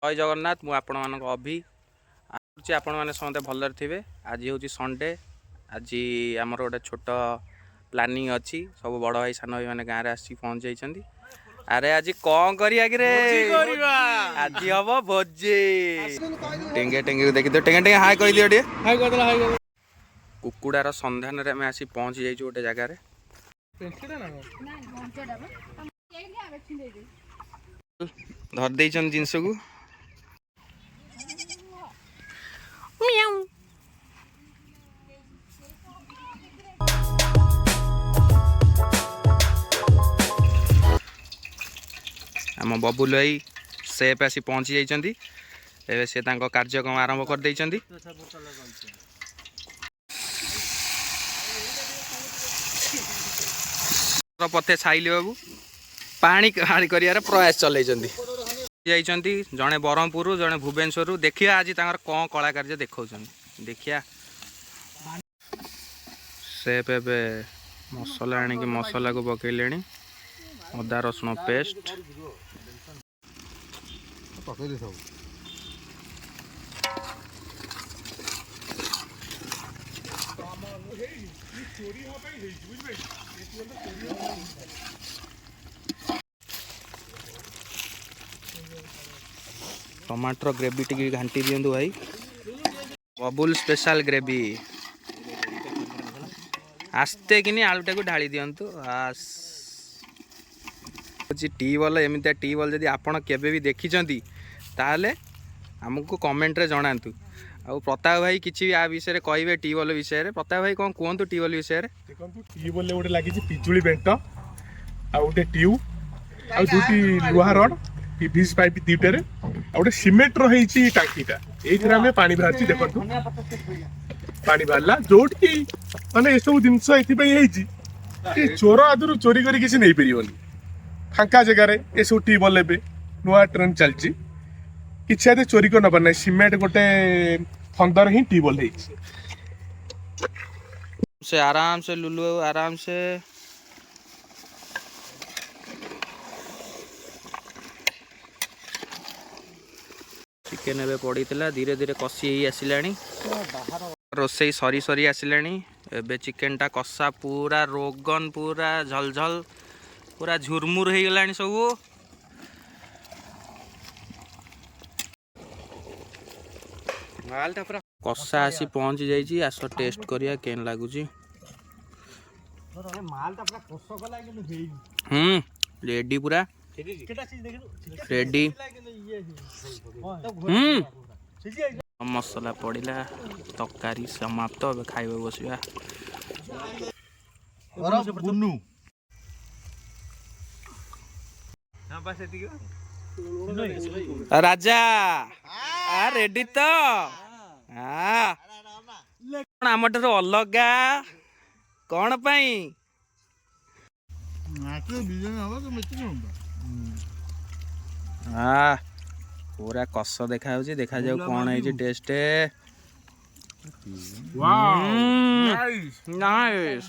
जय जगन्नाथ मु आपण मान अभि आपण मैंने समस्त भलर थे। आज हूँ संडे। आज आमर गोटे छोट प्लानिंग अच्छी सब बड़ भाई सान भाई मैंने गाँव में आसी पहुँच जाइए। अरे आज कौन करिया आज हम भोजी टेंगे टेंगे देखी तो टेंगे टेंगे हाय कह दियो टे हाय कर देला हाय कर कुकुड़ार संधान रे मैं आसी पहुँच जाइए गोटे जगार धर दे जिनस को आम बबुल भाई सेफ आसी पहुँची जाइए। एवं से कार्यक्रम आरंभ कर देइछंती। पथे छाइले बाबू पानी कर प्रयास चल जड़े ब्रह्मपुर जड़े भुवनेश्वर देखिए आज कौन कलाकार देखा देखिया सेफ ए मसला आनिक मसला को पकड़े अदा रसुण पेस्ट टमाटर ग्रेवी टी घाटी दिंतु भाई बबुल स्पेशल ग्रेवी आस्ते कि आलूटा को ढाली दिंतु ट्यूबवेल एमती ट्यूबवेल जदि आपड़ केवे भी देखी ताले आमको कमेंट रे जनातु। आ प्रताप भाई किसी आ विषय कहे ट्यूबवेल विषय प्रताप भाई कौन कहतु ट्यूबवेल विषय ट्यूबवेल गोटे लगी पिजुली बेंट आ गोटे ट्यूब आ दुटी लुहा रड पीवीसी पाइप दुटे गोटे सीमेंट रही टांकीटा ये पानी बाहर देखो पानी बाहर जो माने ये सब जिनस ये चोर आदि चोरी कर किसी नहीं पार फांका जगार ये सब ट्यूबवेल ए नुआ ट्रेंड चलती किसी आदि चोरी कर नपार ना सीमेंट गोटे फंदर ही ट्यूबवेल से आराम से लुलु आराम से चिकेन एवं पड़ी धीरे धीरे कषि आसला रोसई सरी सरी आसला एवं चिकेन टा कषा पूरा रोगन पूरा झलझल पूरा झुरमुर हो गला सब कषा आसी पहुँच जाइए। आस टेस्ट करिया केन लगुच रेडी पूरा रेडी मसला पड़ा तरकारी समाप्त अब खाइबा बसिया राजा रेडी तो आम ठार अलगा कौन पाई पूरा कष देखा देखा जाऊ कौन है टेस्ट नाइस।